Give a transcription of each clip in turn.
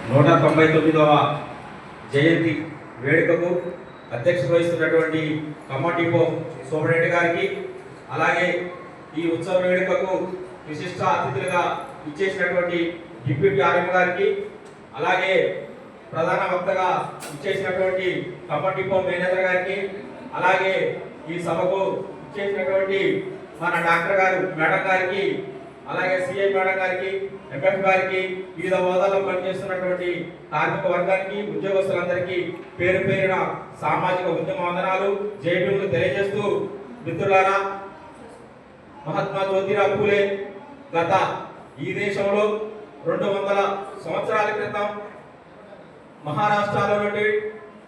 199వ జయంతి వేడుకకు అధ్యక్షత వహిస్తున్నటువంటి కమ్మటిపో సోమరెడ్డి గారికి, అలాగే ఈ ఉత్సవ వేడుకకు విశిష్ట అతిథులుగా ఇచ్చేసినటువంటి డిప్యూటీ ఆర్ఎం గారికి, అలాగే ప్రధాన వక్తగా ఇచ్చేసినటువంటి కమ్మటిపో మేనేజర్ గారికి, అలాగే ఈ సభకు ఇచ్చేసినటువంటి మన డాక్టర్ గారు మేడం గారికి, అలాగే సిఐ మేడం గారికి, ఎంఎఫ్ గారికి, వివిధ హోదాల్లో పనిచేస్తున్నటువంటి కార్మిక వర్గానికి, ఉద్యోగస్తులందరికీ పేరు పేరున సామాజిక ఉద్యమ వందనాలు, జైబీములు తెలియజేస్తూ, మిత్రులారా, మహాత్మా జ్యోతిరావు పూలే గత ఈ దేశంలో 200 సంవత్సరాల క్రితం మహారాష్ట్రలోని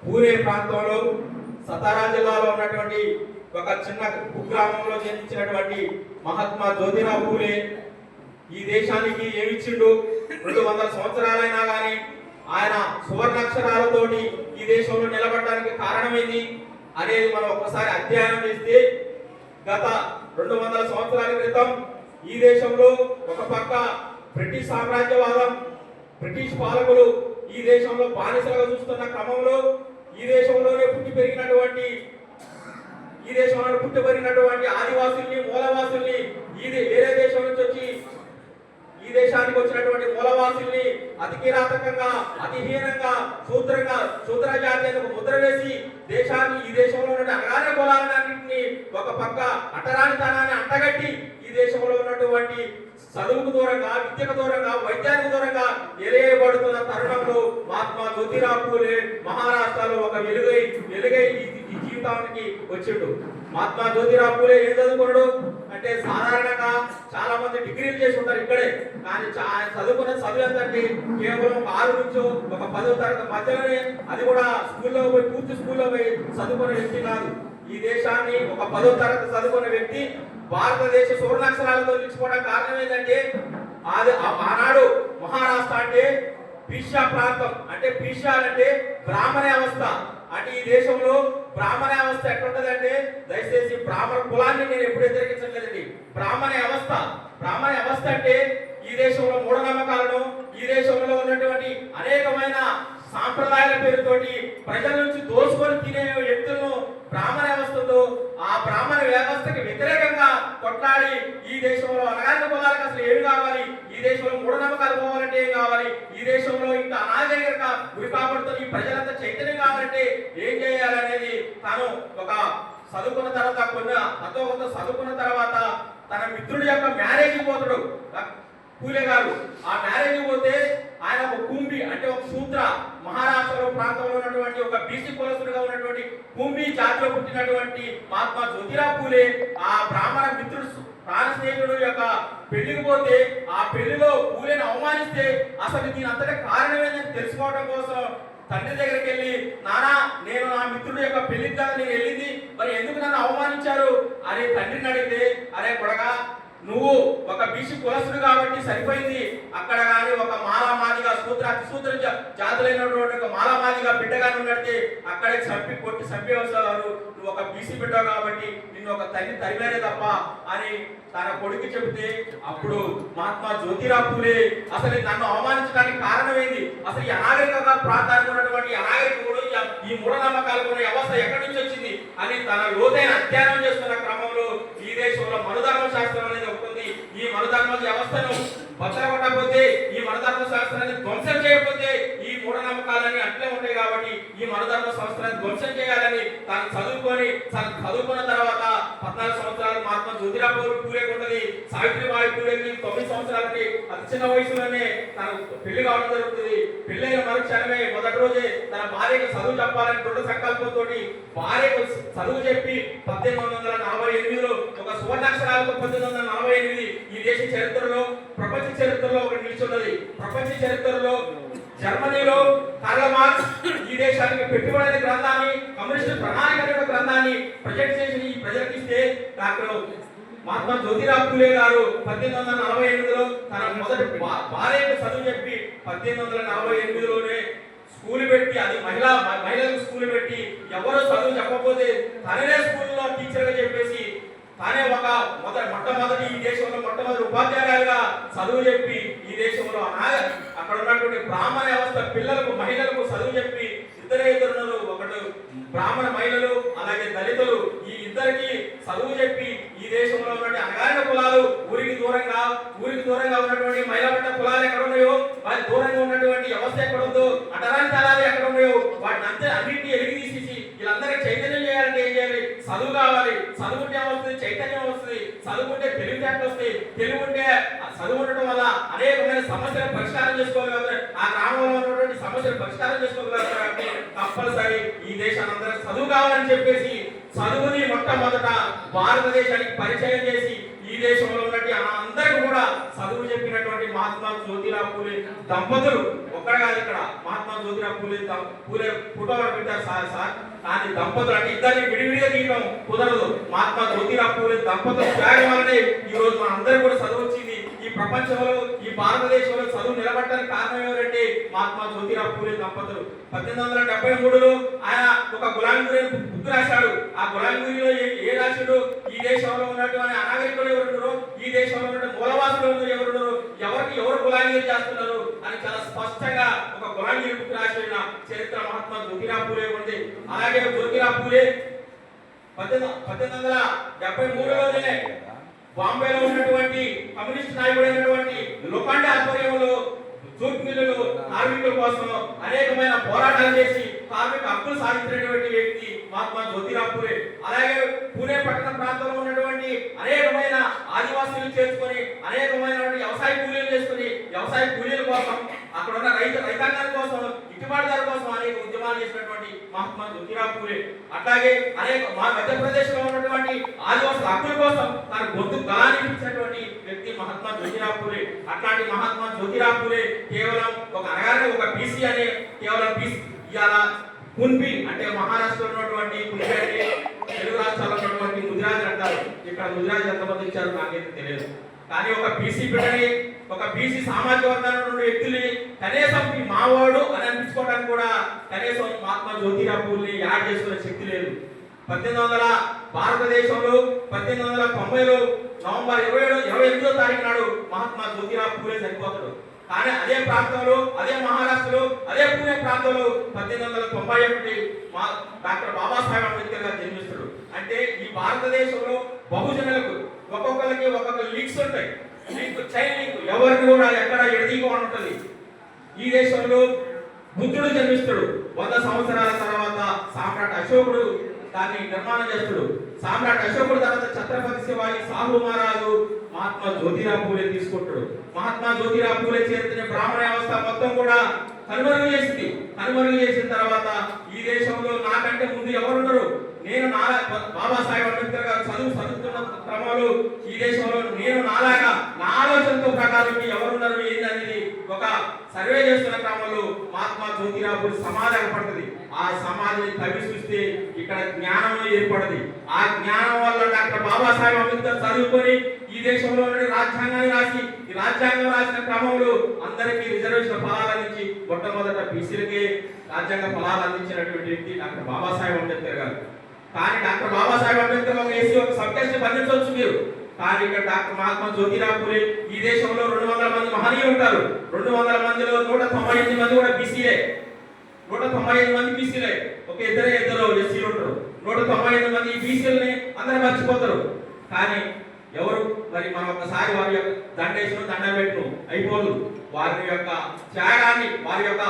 పూణే ప్రాంతంలో సతారా జిల్లాలో ఉన్నటువంటి ఒక చిన్న కుగ్రామంలో జన్మించినటువంటి మహాత్మా జ్యోతిరావు పూలే ఈ దేశానికి ఏమిచ్చిండు? 200 సంవత్సరాలైనా కానీ ఆయన సువర్ణాక్షరాలతోటి ఈ దేశంలో నిలబడడానికి కారణమైంది అనేది మనం ఒక్కసారి అధ్యయనం చేస్తే, గత 200 సంవత్సరాల క్రితం ఈ దేశంలో ఒక పక్క బ్రిటిష్ సామ్రాజ్యవాదం, బ్రిటిష్ పాలకులు ఈ దేశంలో బానిసలుగా చూస్తున్న క్రమంలో ఈ దేశంలోనే పుట్టి పెరిగినటువంటి ఆదివాసుల్ని, మూలవాసుల్ని, వేరే దేశం నుంచి వచ్చి ఈ దేశానికి వచ్చినటువంటి మూలవాసుల్ని అతి కిరాతకంగా, అతిహీనంగా, శూద్ర జాతీయతకు ముద్ర వేసి ఈ దేశంలో ఉన్న అగాధ కులాలన్నింటినీ ఒక పక్క అటరానితనాన్ని అంటగట్టి ఈ దేశంలో ఉన్నటువంటి చదువుకు దూరంగా, విద్యకు దూరంగా, వైద్యానికి దూరంగా ఎలియబడుతున్న తరుణంలో మహాత్మా జ్యోతిరావు పూలే మహారాష్ట్రలో ఒక వెలుగై ఈ జీవితానికి వచ్చిండు. మహాత్మా జ్యోతిరావు పూలే ఏం చదువుకున్నాడు అంటే, సాధారణంగా చాలా మంది డిగ్రీలు చేసి ఉంటారు ఇక్కడే, కానీ చదువుకున్న చదువు ఎంతంటే కేవలం 6 నుంచి ఒక 10వ తరగతి మధ్యలోనే, అది కూడా పూర్తి స్కూల్లో పోయి చదువుకున్న వ్యక్తి కాదు. ఈ దేశాన్ని ఒక 10వ తరగతి చదువుకున్న వ్యక్తి భారతదేశ సువర్ణాక్షరాలతో నిలిచిపోవడం కారణం ఏంటంటే, ఆనాడు మహారాష్ట్ర అంటే పీష్యా ప్రాంతం, అంటే పీష్యాలంటే బ్రాహ్మణ అవస్థ. అంటే ఈ దేశంలో బ్రాహ్మణ అవస్థ ఎట్లుంటదంటే, దయచేసి బ్రాహ్మణ కులాన్ని నేను ఎప్పుడు వ్యతిరేకించలేదండి. బ్రాహ్మణ అవస్థ అంటే ఈ దేశంలో మూఢనమ్మకాలను, ఈ దేశంలో ఉన్నటువంటి అనేకమైన సాంప్రదాయాల పేరుతోటి ప్రజల నుంచి దోచుకొని తినే వ్యక్తులను బ్రాహ్మణ వ్యవస్థతో, ఆ బ్రాహ్మణ వ్యవస్థకి వ్యతిరేకంగా కొట్లాడి ఈ దేశంలో అనాగరిక కులాలకు అసలు ఏమి కావాలి, ఈ దేశంలో మూఢనమ్మకాలు పోవాలంటే ఏం కావాలి, ఈ దేశంలో ఇంకా అనాగరిక గురి కాబడుతున్న ఈ ప్రజలంతా చైతన్యం కావాలంటే ఏం చేయాలనేది తాను ఒక చదువుకున్న తర్వాత కొంత చదువుకున్న తర్వాత తన మిత్రుడి యొక్క మ్యారేజ్కి పోతాడు పూలే గారు. ఆ మ్యారేజ్ పోతే ఆయన ఒక కుంభి, అంటే ఒక శూద్ర, మహారాష్ట్రలో ప్రాంతంలో ఉన్నటువంటి ఒక బీసీ కులస్తుడిగా ఉన్నటువంటి కుంభి జాతిలో పుట్టినటువంటి మహాత్మా జ్యోతిరావు పూలే ఆ బ్రాహ్మణ మిత్రుడు ప్రాణ స్నేహితుడు యొక్క పెళ్లికి పోతే, ఆ పెళ్లిలో పూలేని అవమానిస్తే అసలు దీని అంతటా కారణం ఏంటని తెలుసుకోవడం కోసం తండ్రి దగ్గరికి వెళ్ళి, నానా నేను నా మిత్రుడు యొక్క పెళ్లికి కదా నేను వెళ్ళింది, మరి ఎందుకు నన్ను అవమానించారు అని తండ్రిని అడిగితే, అరే కొడగా నువ్వు ఒక బీసీ కులస్తుడు కాబట్టి సరిపోయింది, అక్కడ కానీ ఒక మాలామాదిగా అతిశూద్ర జాతులైనటువంటి ఒక మాలామాదిగా బిడ్డగానే ఉన్నట్టే అక్కడే చంపి వస్తారు, నువ్వు ఒక బీసీ బిడ్డ కాబట్టి నిన్ను ఒక తల్లి తరివేరే తప్ప అని తన కొడుకు చెబితే, అప్పుడు మహాత్మా జ్యోతిరావు పూలే అసలు నన్ను అవమానించడానికి కారణం ఏంది, అసలు ఈ అనాగరిక ప్రాంతానికి ఉన్నటువంటి అనాగరికుడు, ఈ మూఢనమ్మకాలకు ఉన్న వ్యవస్థ ఎక్కడి నుంచి వచ్చింది అని తన లోతైన అధ్యయనం చేస్తున్న క్రమంలో ఈ దేశంలో మనుధర్మ శాస్త్రం అనేది ఒకటి. ఈ మనుధర్మ వ్యవస్థను భద్రపడకపోతే, ఈ మనుధర్మ శాస్త్రాన్ని ధ్వంసం చేయకపోతే ఈ మూఢనమ్మకాలన్నీ అట్లే ఉంటాయి. కాబట్టి ఈ మనుధర్మ సంస్థలను ధ్వంసం చేయాలని తాను చదువుకున్న తర్వాత 14 సంవత్సరాలు మహాత్మా జ్యోతిరావు పూలే ఉన్నది. సావిత్రిబాయి పూలేకి 9 సంవత్సరాలకి అతి చిన్న వయసులోనే తన పెళ్లి కావడం జరుగుతుంది. పెళ్ళైన మరుక్షణమే మొదటి రోజే తన భార్యకు చదువు చెప్పాలని దృఢ సంకల్పంతో భార్యకు చదువు చెప్పి 1848లో ఒక సువర్ణాక్షరాలతో 1848 ఈ దేశ చరిత్రలో, ప్రపంచ చరిత్రలో ఒకటి నిలిచున్నది. ప్రపంచ చరిత్రలో జర్మనీలో కార్ల్ మార్క్స్ ఈ దేశానికి పెట్టుబడి గ్రంథాన్ని, కమ్యూనిస్టు ప్రణాళిక గ్రంథాన్ని ప్రొజెక్ట్ చేసి ఈ ప్రజలకిస్తే, డాక్టర్ మహాత్మా జ్యోతిరావు పూలే గారు 1848లో తన మొదటి భార్యకు చదువు చెప్పి 1848లోనే స్కూల్ పెట్టి, అది మహిళలకు స్కూల్ పెట్టి, ఎవరో చదువు చెప్పకపోతే తననే స్కూల్లో టీచర్గా చెప్పేసి తానే ఒక మొట్టమొదటి ఈ దేశంలో మొట్టమొదటి ఉపాధ్యాయులుగా చదువు చెప్పి ఈ దేశంలో అక్కడ ఉన్నటువంటి బ్రాహ్మణ వ్యవస్థ పిల్లలకు మహిళలకు చదువు చెప్పి ఇద్దరున్నారు. ఒకటి బ్రాహ్మణ మహిళలు అలాగే దళితులు, ఈ ఇద్దరికి చదువు చెప్పి ఈ దేశంలో ఉన్నటువంటి అణగారిన కులాలు ఊరికి దూరంగా ఉన్నటువంటి మహిళా పట్ల కులాలు ఎక్కడ ఉన్నాయో, వారి దూరంగా ఉన్నటువంటి వ్యవస్థ ఎక్కడ ఉందో, అటరాని తలాలు ఎక్కడ ఉన్నాయో వాటిని అంతే అన్నింటినీ ఎలిగి తీసేసి వీళ్ళందరికీ చైతన్యం చేయాలంటే ఏం చేయాలి? చదువు కావాలి. చదువుంటే వస్తుంది, చైతన్యం వస్తుంది. చదువుకుంటే తెలివితేటలు వస్తాయి. తెలివి ఉంటే చదువు ఉండటం వల్ల అనేకమైన సమస్యలు పరిష్కారం చేసుకోగలుగుతారు. ఆ గ్రామంలో ఉన్నటువంటి సమస్యలు పరిష్కారం చేసుకోగలుగుతారు. అంటే కంపల్సరీ ఈ దేశాన్ని అందరూ చదువు కావాలని చెప్పేసి చదువుని మొట్టమొదట భారతదేశానికి పరిచయం చేసి ఈ దేశంలో ఉన్నటువంటి అందరికీ కూడా చదువు చెప్పినటువంటి మహాత్మా జ్యోతిరావు పూలే దంపతులు ఒక్కడే కాదు. ఇక్కడ మహాత్మా జ్యోతిరావు పూలే ఫోటో పెట్టారు సార్. కానీ దంపతులు అంటే ఇద్దరిని విడివిడిగా తీయడం కుదరదు. మహాత్మా జ్యోతిరావు పూలే దంపతులు త్యాగం వల్లనే ఈ రోజు మన అందరికీ కూడా చదువు వచ్చింది. ఈ ప్రపంచంలో ఈ భారతదేశంలో చదువు నిలబడడానికి కారణం ఎవరంటే మహాత్మా జ్యోతిరావు పూలే దంపతులు. 1873లో ఆయన ఒక గులాంగిరి బుక్ రాశాడు. ఆ గులాంగిరిలో ఏ రాశాడు? ఈ దేశంలో ఉన్నటువంటి అనాగరికులు ఎవరున్నారు, ఈ దేశంలో ఉన్న మూలవాసులు ఎవరున్నారు, ఎవరు గులాంగిరి చేస్తున్నారు అని చాలా స్పష్టంగా ఒక గులాంగిరి బుక్ రాసిన చరిత్ర మహాత్మా జ్యోతిరావు పూలే ఉంది. అలాగే జ్యోతిరావు పూలే 1873లోనే బాంబేలో ఉన్నటువంటి కమ్యూనిస్ట్ నాయకుడైనటువంటి లోఖండే ఆధ్వర్యంలో జూట్ మిల్లులు కార్మికుల కోసం అనేకమైన పోరాటాలు చేసి కార్మిక హక్కులు సాధించినటువంటి వ్యక్తి మహాత్మా జ్యోతిరావు పూలే. అలాగే పూణే పట్టణ ప్రాంతంలో ఉన్నటువంటి అనేకమైన ఆదివాసీలు చేసుకొని అనేకమైన వ్యవసాయ కూలీలు చేసుకుని వ్యవసాయ కూలీల కోసం అక్కడ ఉన్న రైతాంగాల కోసం గిట్టుబాటు ధర కోసం అనేక ఉద్యమాలు చేసినటువంటి మహాత్మా జ్యోతిరావు పూలే. అట్లాగే అనేక మధ్యప్రదేశ్ లో ఉన్నటువంటి ఆదివాసుల హక్కుల కోసం తన గొంతు గలాన్ని ఇచ్చినటువంటి వ్యక్తి మహాత్మా జ్యోతిరావు పూలే. అట్లాంటి మహాత్మా జ్యోతిరావు పూలే కేవలం ఒక అనగానే ఒక బీసీ అనే కేవలం బీసీ ఇవాళ కున్బి అంటే మహారాష్ట్రలో ఉన్నటువంటి కున్బి అంటే తెలుగు రాష్ట్రాల్లో ఉన్నటువంటి ముదిరాజు అంటారు. ఇక్కడ ముదిరాజు ఎంతమంది ఇచ్చారు నాకైతే తెలియదు. కానీ ఒక బీసీ బిడ్డని ఒక బీసీ సామాజిక వర్గాల నుండి వ్యక్తుల్ని కనీసం ఈ మావాడు అని అనిపించుకోవడానికి కూడా కనీసం మహాత్మా జ్యోతిరావు పూలే యాడ్ చేసుకునే శక్తి లేదు. 1800 భారతదేశంలో 1890లో నవంబర్ 28వ తారీఖు నాడు మహాత్మా జ్యోతిరావు పూలే చనిపోతాడు. కానీ అదే ప్రాంతంలో అదే మహారాష్ట్రలో అదే పూణే ప్రాంతంలో 1891 డాక్టర్ బాబాసాహెబ్ అంబేద్కర్ గారు జన్మిస్తాడు. అంటే ఈ భారతదేశంలో బహుజనులకు ఒక్కొక్కరికి ఒక్కొక్క లీక్స్ ఉంటాయి. చైన్ లింక్ ఎవరికి కూడా ఎక్కడ ఎడదీయకుండా ఉంటుంది. ఈ దేశంలో బుద్ధుడు జన్మిస్తాడు. 100 సంవత్సరాల తర్వాత సామ్రాట్ అశోకుడు దాన్ని నిర్మాణం చేస్తాడు. సామ్రాట్ అశోకుడు తర్వాత ఛత్రపతి శివాజీ సాహు మహారాజు మహాత్మా జ్యోతిరావు పూలే తీసుకుంటాడు. మహాత్మా జ్యోతిరావు పూలే చేసిన బ్రాహ్మణ వ్యవస్థ మొత్తం కూడా కనుమరుగు చేసింది. కనుమరుగు చేసిన తర్వాత ఈ దేశంలో నాకంటే ముందు ఎవరున్నారు? నేను బాబాసాహెబ్ అంబేద్కర్ గారు చదువుతున్న క్రమంలో ఈ దేశంలో నేను నాలాగా నా ఆలోచనతో ప్రకారం ఎవరున్నారు ఏంటనేది ఒక సర్వే చేస్తున్న క్రమంలో మహాత్మా జ్యోతిరావు పూలే సమాధి ఏర్పడుతుంది. ఆ సమాధిని తవ్వి చూస్తే ఇక్కడ జ్ఞానం ఏర్పడింది. ఆ జ్ఞానం వల్ల డాక్టర్ బాబాసాహెబ్ అంబేద్కర్ చదువుకొని ఈ దేశంలో రాజ్యాంగాన్ని రాసి ఈ రాజ్యాంగం రాసిన క్రమంలో అందరికీ రిజర్వేషన్ ఫలాలు అందించి మొట్టమొదట బీసీలకే రాజ్యాంగ ఫలాలు అందించినటువంటి వ్యక్తి డాక్టర్ బాబాసాహెబ్ అంబేద్కర్ గారు. కానీ డాక్టర్ బాబాసాహెబ్ అంబేద్కర్ ఒక ఏసీ ఒక సబ్జెక్ట్ బంధించవచ్చు మీరు. కానీ ఇక్కడ డాక్టర్ మహాత్మా జ్యోతిరావు పూలే ఈ దేశంలో 200 మంది మహనీయులు ఉంటారు. 200 మందిలో 198 మంది కూడా బీసీలే. 195 మంది బీసీలే. ఒక ఇద్దరు ఎస్సీలు ఉంటారు. 195 మంది బీసీలని అందరూ మర్చిపోతారు. కానీ ఎవరు మరి మనం ఒకసారి వారి యొక్క దండం పెట్టు అయిపోదు. వారి యొక్క త్యాగాన్ని వారి యొక్క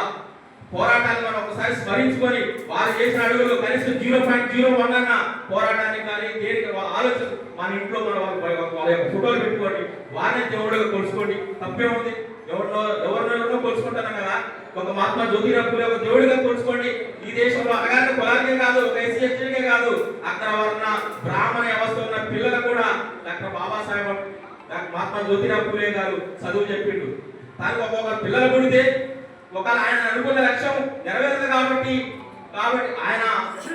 పోరాటాన్ని మనం ఒకసారి స్మరించుకొని వారు చేసిన అడుగులు కనీసం 0.01 అన్న పోరాటాన్ని కానీ దేనికి ఆలోచన మన ఇంట్లో మన వాళ్ళ యొక్క ఫోటోలు పెట్టుకోండి. వారిని దేవుడుగా కొలుసుకోండి. తప్పేముంది? ఎవరినో కొలుసుకుంటున్నాం కదా. ఒక మహాత్మా జ్యోతిరావు పూలే ఒక దేవుడిగా కొలుసుకోండి. ఈ దేశంలో అగాధ కులానికే కాదు, ఒక ఎస్సీ ఎస్టీకే కాదు, అక్కడ ఉన్న బ్రాహ్మణ వ్యవస్థ ఉన్న పిల్లలు కూడా డాక్టర్ బాబాసాహెబ్ మహాత్మా జ్యోతిరావు పూలే గారు చదువు చెప్పిండు. తను ఒక్కొక్క పిల్లలు పుడితే ఒకవేళ ఆయన అనుకున్న లక్ష్యం నెరవేరదు కాబట్టి ఆయన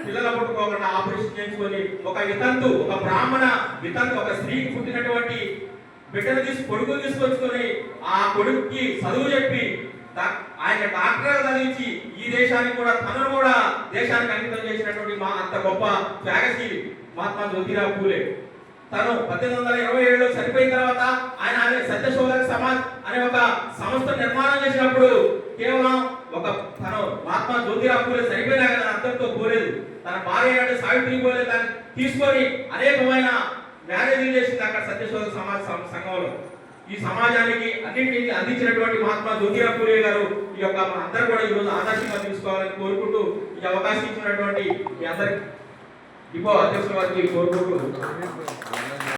పిల్లల పుట్టుకోకుండా ఆపరేషన్ చేయించుకొని ఒక వితంతు ఒక బ్రాహ్మణ వితంతు ఒక స్త్రీకి పుట్టినటువంటి బిడ్డను కొడుకుని తీసుకొచ్చుకొని ఆ కొడుకుకి చదువు చెప్పి ఆయన డాక్టర్ చదివించి ఈ దేశానికి కూడా తనను కూడా దేశానికి అంకితం చేసినటువంటి మా అంత గొప్ప త్యాగశీలి మహాత్మా జ్యోతిరావు పూలే. తను 1827లో చనిపోయిన తర్వాత ఆయన సత్యశోధక సమాజ్ అనే ఒక సంస్థ నిర్మాణం చేసినప్పుడు కేవలం ఒక తను మహాత్మా జ్యోతిరావు పూలే చనిపోయినా కదా అంతటితో పోలేదు. తన భార్య అంటే సావిత్రి పూలే దాన్ని తీసుకొని అనేకమైన మ్యారేజీలు చేసింది అక్కడ సత్యశోధక సమాజ్ సంఘంలో. ఈ సమాజానికి అన్నింటినీ అందించినటువంటి మహాత్మా జ్యోతిరావు పూలే గారు ఈ యొక్క మన అందరూ కూడా ఈరోజు ఆదర్శంగా తీసుకోవాలని కోరుకుంటూ ఈ అవకాశం ఇచ్చినటువంటి మీ అందరికి డిపో అధ్యక్షుల వారికి కోరుకుంటూ